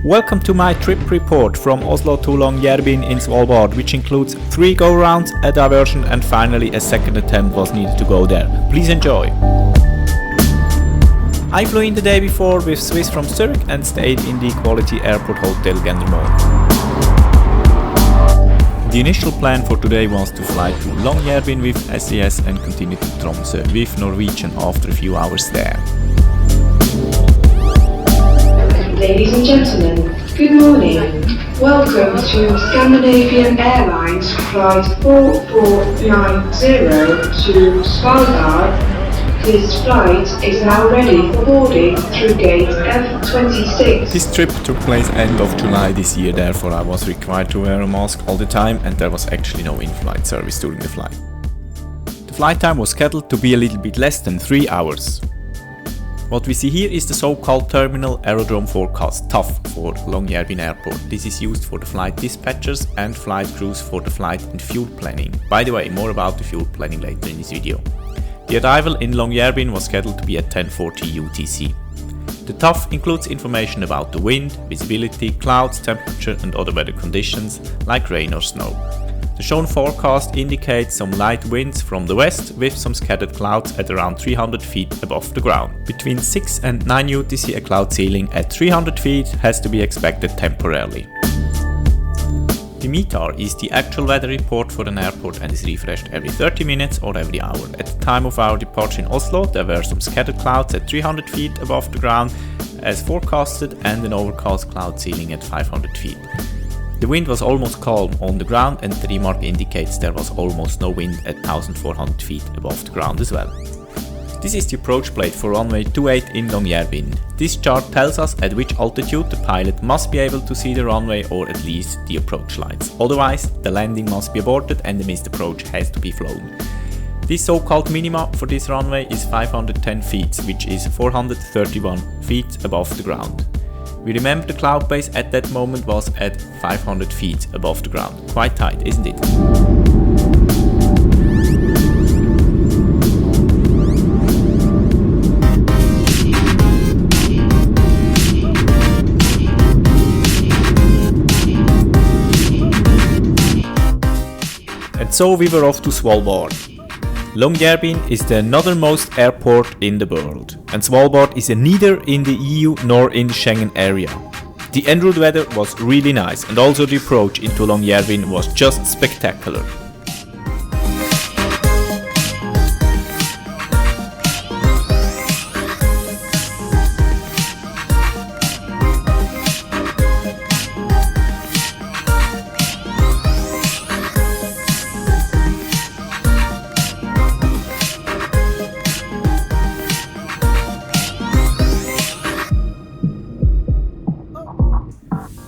Welcome to my trip report from Oslo to Longyearbyen in Svalbard, which includes 3 go-rounds, a diversion and finally a second attempt was needed to go there. Please enjoy! I flew in the day before with Swiss from Zurich and stayed in the Quality Airport Hotel Gendermoor. The initial plan for today was to fly to Longyearbyen with SAS and continue to Tromsø with Norwegian after a few hours there. Ladies and gentlemen, good morning. Welcome to Scandinavian Airlines flight 4490 to Svalbard. This flight is now ready for boarding through gate F26. This trip took place end of July this year, therefore I was required to wear a mask all the time and there was actually no in-flight service during the flight. The flight time was scheduled to be a little bit less than 3 hours. What we see here is the so-called Terminal Aerodrome Forecast, TAF, for Longyearbyen Airport. This is used for the flight dispatchers and flight crews for the flight and fuel planning. By the way, more about the fuel planning later in this video. The arrival in Longyearbyen was scheduled to be at 10:40 UTC. The TAF includes information about the wind, visibility, clouds, temperature and other weather conditions like rain or snow. The shown forecast indicates some light winds from the west with some scattered clouds at around 300 feet above the ground. Between 6 and 9 UTC a cloud ceiling at 300 feet has to be expected temporarily. The METAR is the actual weather report for an airport and is refreshed every 30 minutes or every hour. At the time of our departure in Oslo, there were some scattered clouds at 300 feet above the ground as forecasted and an overcast cloud ceiling at 500 feet. The wind was almost calm on the ground and the remark indicates there was almost no wind at 1400 feet above the ground as well. This is the approach plate for runway 28 in Longyearbyen. This chart tells us at which altitude the pilot must be able to see the runway or at least the approach lights. Otherwise, the landing must be aborted and the missed approach has to be flown. This so-called minima for this runway is 510 feet, which is 431 feet above the ground. We remember the cloud base at that moment was at 500 feet above the ground. Quite tight, isn't it? And so we were off to Svalbard. Longyearbyen is the northernmost airport in the world, and Svalbard is neither in the EU nor in the Schengen area. The en route weather was really nice and also the approach into Longyearbyen was just spectacular.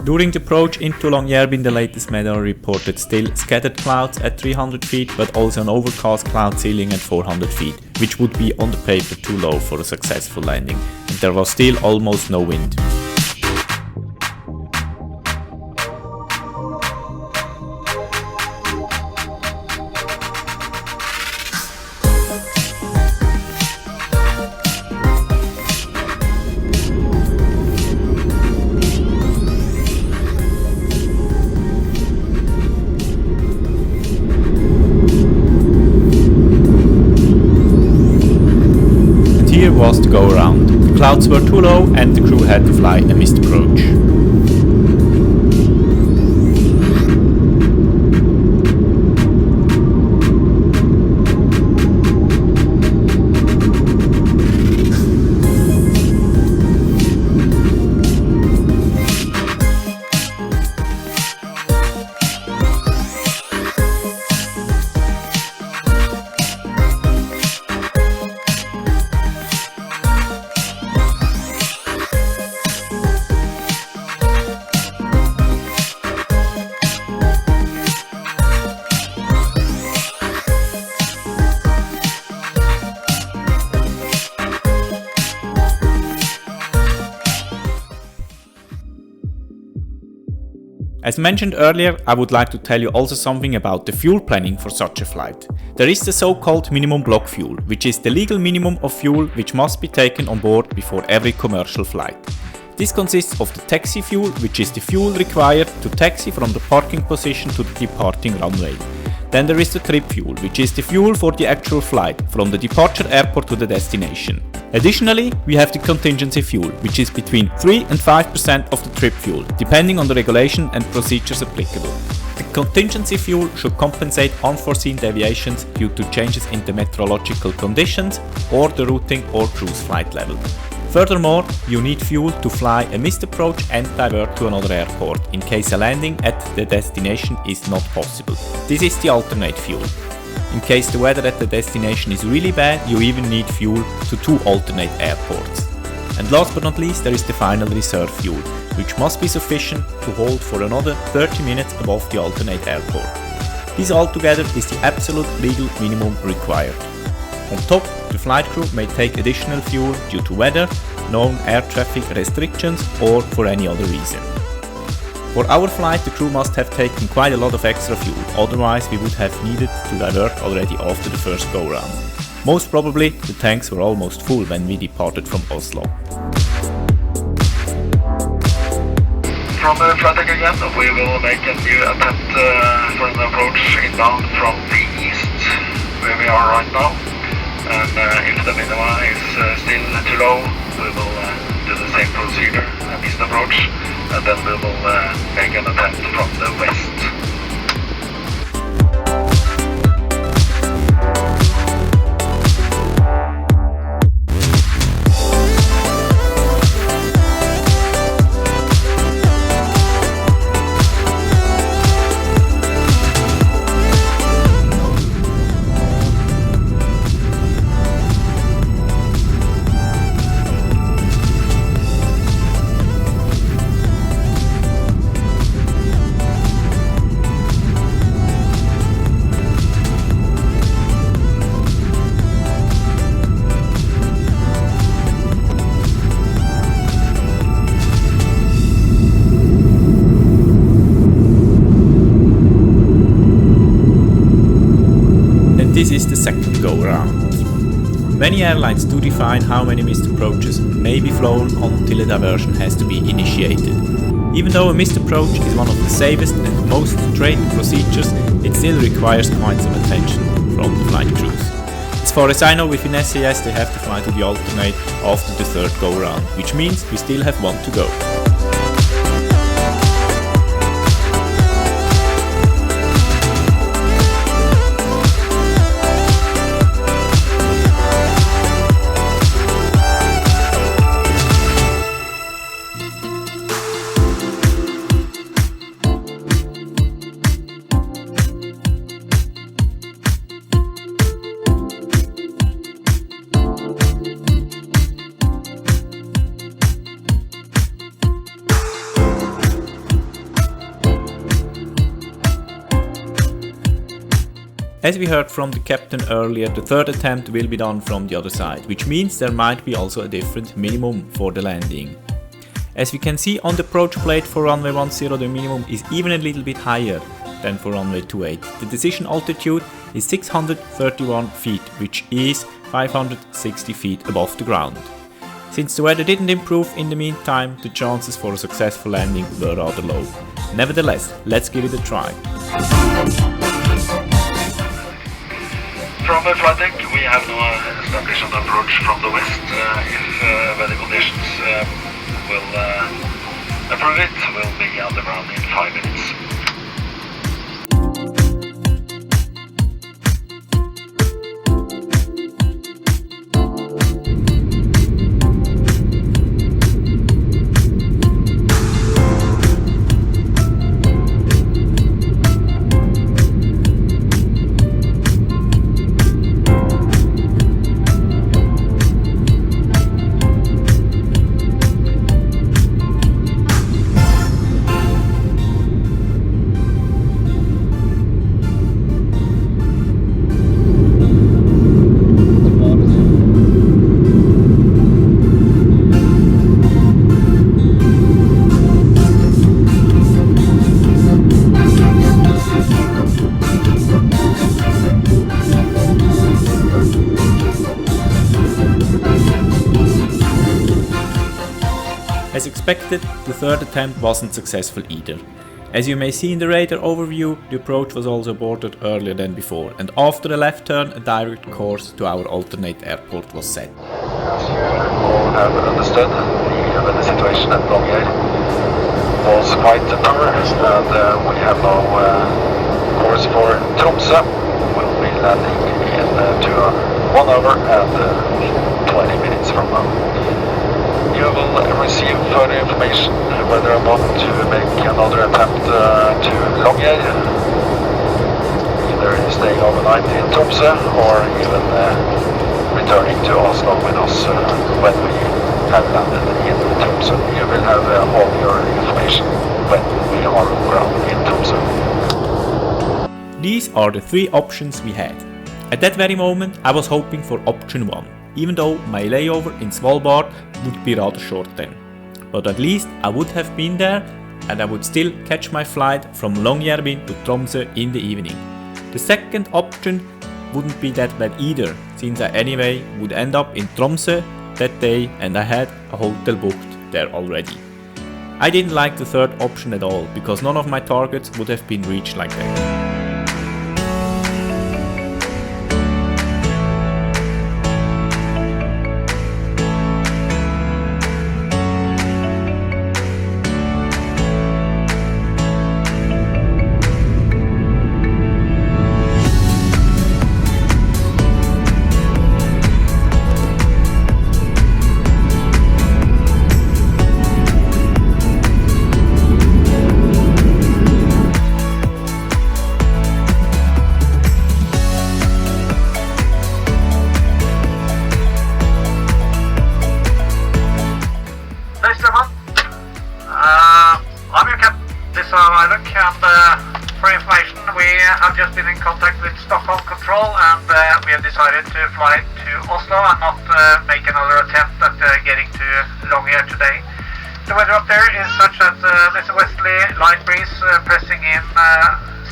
During the approach into Longyearbyen, the latest METAR reported still scattered clouds at 300 feet, but also an overcast cloud ceiling at 400 feet, which would be on the paper too low for a successful landing, and there was still almost no wind. Here was the go around. The clouds were too low and the crew had to fly a missed approach. As mentioned earlier, I would like to tell you also something about the fuel planning for such a flight. There is the so-called minimum block fuel, which is the legal minimum of fuel which must be taken on board before every commercial flight. This consists of the taxi fuel, which is the fuel required to taxi from the parking position to the departing runway. Then there is the trip fuel, which is the fuel for the actual flight from the departure airport to the destination. Additionally, we have the contingency fuel, which is between 3 and 5% of the trip fuel, depending on the regulation and procedures applicable. The contingency fuel should compensate unforeseen deviations due to changes in the meteorological conditions or the routing or cruise flight level. Furthermore, you need fuel to fly a missed approach and divert to another airport in case a landing at the destination is not possible. This is the alternate fuel. In case the weather at the destination is really bad, you even need fuel to 2 alternate airports. And last but not least, there is the final reserve fuel, which must be sufficient to hold for another 30 minutes above the alternate airport. This altogether is the absolute legal minimum required. On top, the flight crew may take additional fuel due to weather, known air traffic restrictions, or for any other reason. For our flight, the crew must have taken quite a lot of extra fuel, otherwise we would have needed to divert already after the first go-round. Most probably, the tanks were almost full when we departed from Oslo. From the flight deck again, we will make a new attempt for an approach inbound from the east, where we are right now. And if the minima is still too low, we will do the same procedure, an east approach, and then we will make an attempt from the west. This is the second go-round. Many airlines do define how many missed approaches may be flown until a diversion has to be initiated. Even though a missed approach is one of the safest and most trained procedures, it still requires quite some attention from the flight crews. As far as I know, within SAS they have to fly to the alternate after the third go-round, which means we still have one to go. As we heard from the captain earlier, the third attempt will be done from the other side, which means there might be also a different minimum for the landing. As we can see on the approach plate for runway 10, the minimum is even a little bit higher than for runway 28. The decision altitude is 631 feet, which is 560 feet above the ground. Since the weather didn't improve in the meantime, the chances for a successful landing were rather low. Nevertheless, let's give it a try. From the flight deck, we have now established an approach from the west. If weather conditions will approve it, we'll be on the ground in 5 minutes. expected, the third attempt wasn't successful either. As you may see in the radar overview, the approach was also aborted earlier than before, and after a left turn, a direct course to our alternate airport was set. As you all have understood, the weather situation at Longyearbyen was quite poor, and we have now course for Tromsø. We'll be landing in 1 hour and 20 minutes from now. You will receive further information whether or not to make another attempt to Longyearbyen, either staying overnight in Tromsø or even returning to Oslo with us when we have landed in Tromsø. You will have all your information when we are around in Tromsø. These are the three options we had. At that very moment I was hoping for option 1, even though my layover in Svalbard would be rather short then. But at least I would have been there and I would still catch my flight from Longyearbyen to Tromsø in the evening. The second option wouldn't be that bad either, since I anyway would end up in Tromsø that day and I had a hotel booked there already. I didn't like the third option at all, because none of my targets would have been reached like that. I've just been in contact with Stockholm Control, and we have decided to fly to Oslo and not make another attempt at getting to Longyearbyen today. The weather up there is such that there's a westerly light breeze pressing in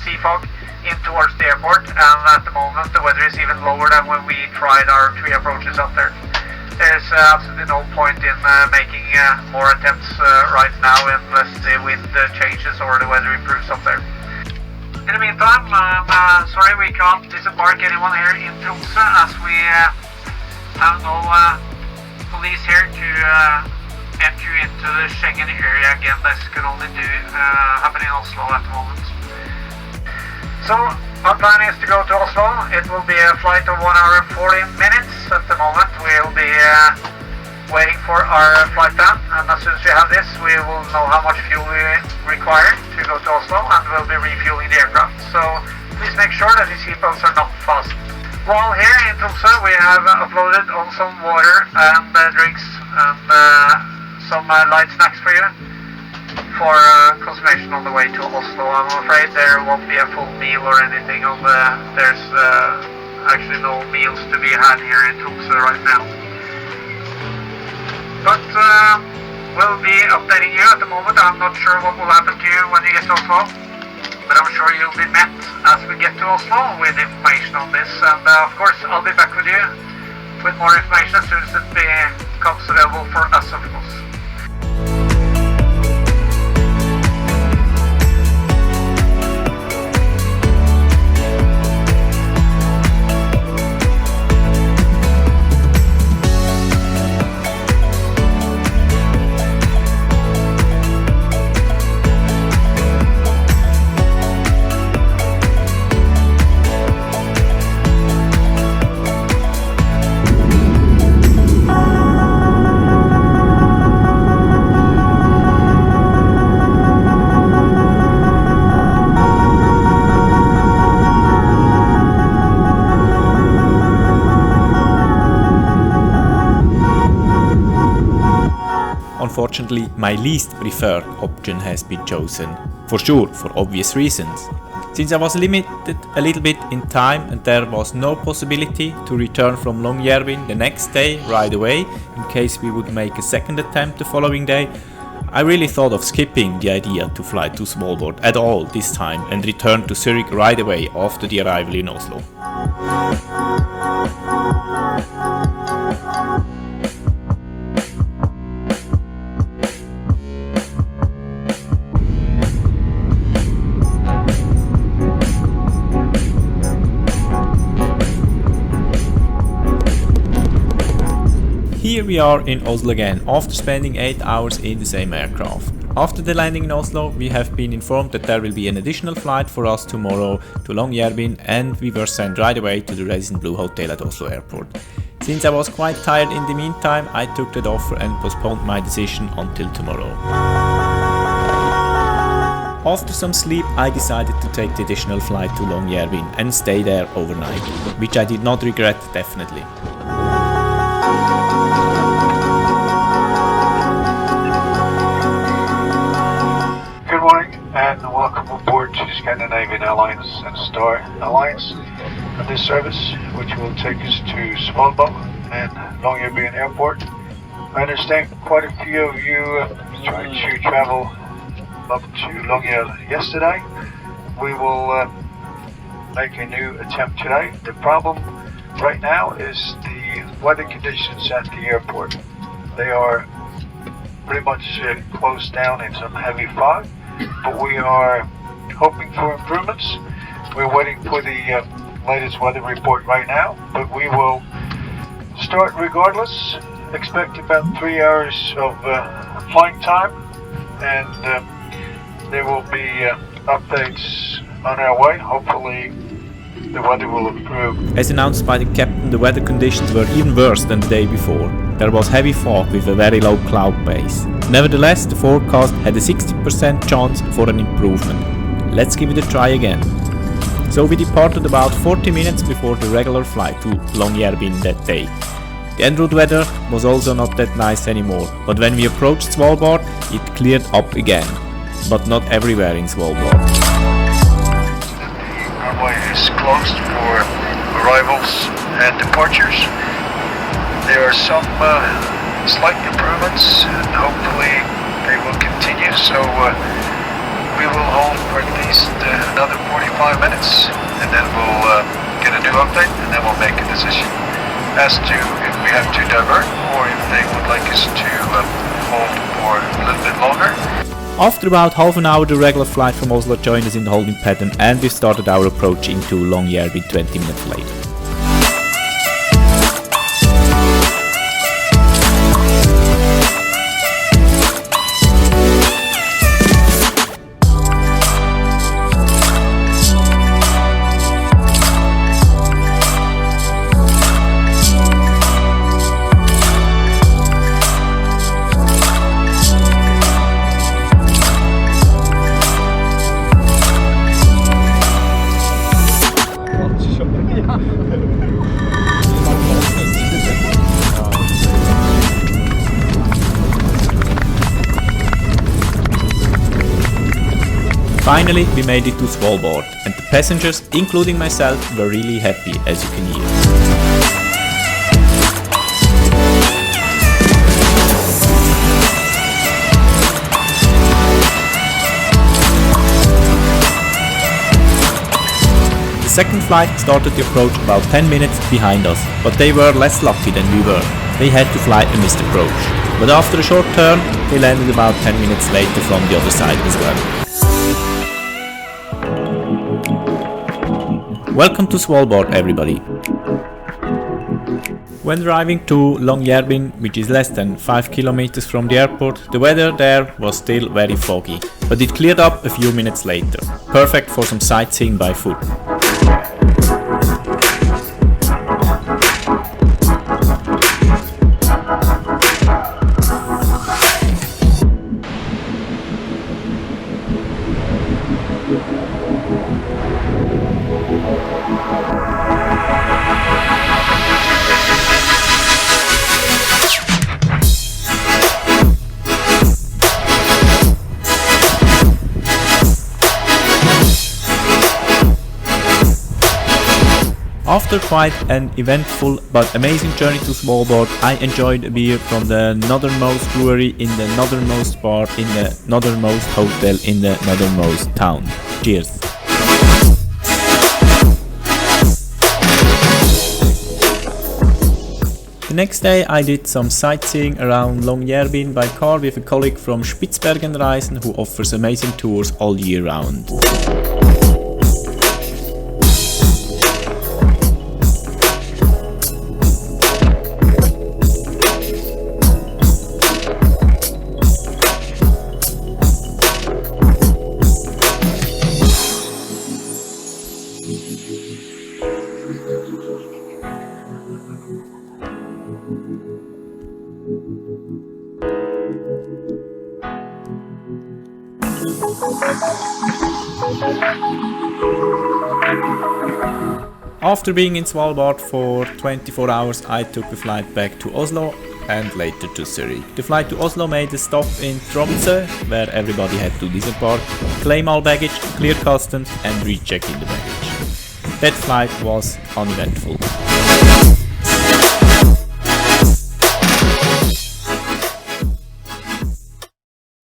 sea fog in towards the airport, and at the moment the weather is even lower than when we tried our 3 approaches up there. There's absolutely no point in making more attempts right now unless the wind changes or the weather improves up there. In the meantime, I'm sorry we can't disembark anyone here in Tromsø, as we have no police here to enter into the Schengen area again. This can only happen in Oslo at the moment. So our plan is to go to Oslo. It will be a flight of 1 hour and 40 minutes. At the moment we'll be waiting for our flight plan, and as soon as we have this we will know how much fuel we require to go to Oslo, and we'll be refueling the aircraft. So please make sure that the seatbelts are not fastened. While here in Tromsø we have uploaded on some water and drinks and some light snacks for you for consumption on the way to Oslo. I'm afraid there won't be a full meal or anything on there's actually no meals to be had here in Tromsø right now. But we'll be updating you at the moment. I'm not sure what will happen to you when you get to Oslo, but I'm sure you'll be met as we get to Oslo with information on this. And of course, I'll be back with you with more information as soon as it becomes available for us, of course. Unfortunately, my least preferred option has been chosen, for sure, for obvious reasons. Since I was limited a little bit in time and there was no possibility to return from Longyearbyen the next day right away, in case we would make a second attempt the following day, I really thought of skipping the idea to fly to Svalbard at all this time and return to Zurich right away after the arrival in Oslo. Here we are in Oslo again, after spending 8 hours in the same aircraft. After the landing in Oslo, we have been informed that there will be an additional flight for us tomorrow to Longyearbyen, and we were sent right away to the Radisson Blu Hotel at Oslo Airport. Since I was quite tired in the meantime, I took that offer and postponed my decision until tomorrow. After some sleep, I decided to take the additional flight to Longyearbyen and stay there overnight, which I did not regret, definitely. Good morning and welcome aboard to Scandinavian Airlines and Star Alliance on this service, which will take us to Svalbard and Longyearbyen Airport. I understand quite a few of you tried to travel up to Longyearbyen yesterday. We will make a new attempt today. The problem right now is the weather conditions at the airport. They are pretty much closed down in some heavy fog, but we are hoping for improvements. We're waiting for the latest weather report right now, but we will start regardless. Expect about 3 hours of flying time, and there will be updates on our way. Hopefully the weather will improve. As announced by the captain, the weather conditions were even worse than the day before. There was heavy fog with a very low cloud base. Nevertheless, the forecast had a 60% chance for an improvement. Let's give it a try again. So we departed about 40 minutes before the regular flight to Longyearbyen that day. The en route weather was also not that nice anymore, but when we approached Svalbard, it cleared up again. But not everywhere in Svalbard. The runway is closed for arrivals and departures. There are some slight improvements, and hopefully they will continue. So we will hold for at least another 45 minutes, and then we'll get a new update, and then we'll make a decision as to if we have to divert or if they would like us to hold for a little bit longer. After about half an hour, the regular flight from Oslo joined us in the holding pattern, and we started our approach into Longyearbyen 20 minutes later. Finally, we made it to Svalbard, and the passengers, including myself, were really happy, as you can hear. The second flight started the approach about 10 minutes behind us, but they were less lucky than we were. They had to fly a missed approach. But after a short turn, they landed about 10 minutes later from the other side as well. Welcome to Svalbard, everybody. When arriving to Longyearbyen, which is less than 5 kilometers from the airport, the weather there was still very foggy, but it cleared up a few minutes later. Perfect for some sightseeing by foot. After quite an eventful but amazing journey to Svalbard, I enjoyed a beer from the northernmost brewery in the northernmost bar in the northernmost hotel in the northernmost town. Cheers! The next day I did some sightseeing around Longyearbyen by car with a colleague from Spitzbergen who offers amazing tours all year round. After being in Svalbard for 24 hours, I took the flight back to Oslo and later to Zurich. The flight to Oslo made a stop in Tromsø, where everybody had to disembark, claim all baggage, clear customs and recheck in the baggage. That flight was uneventful.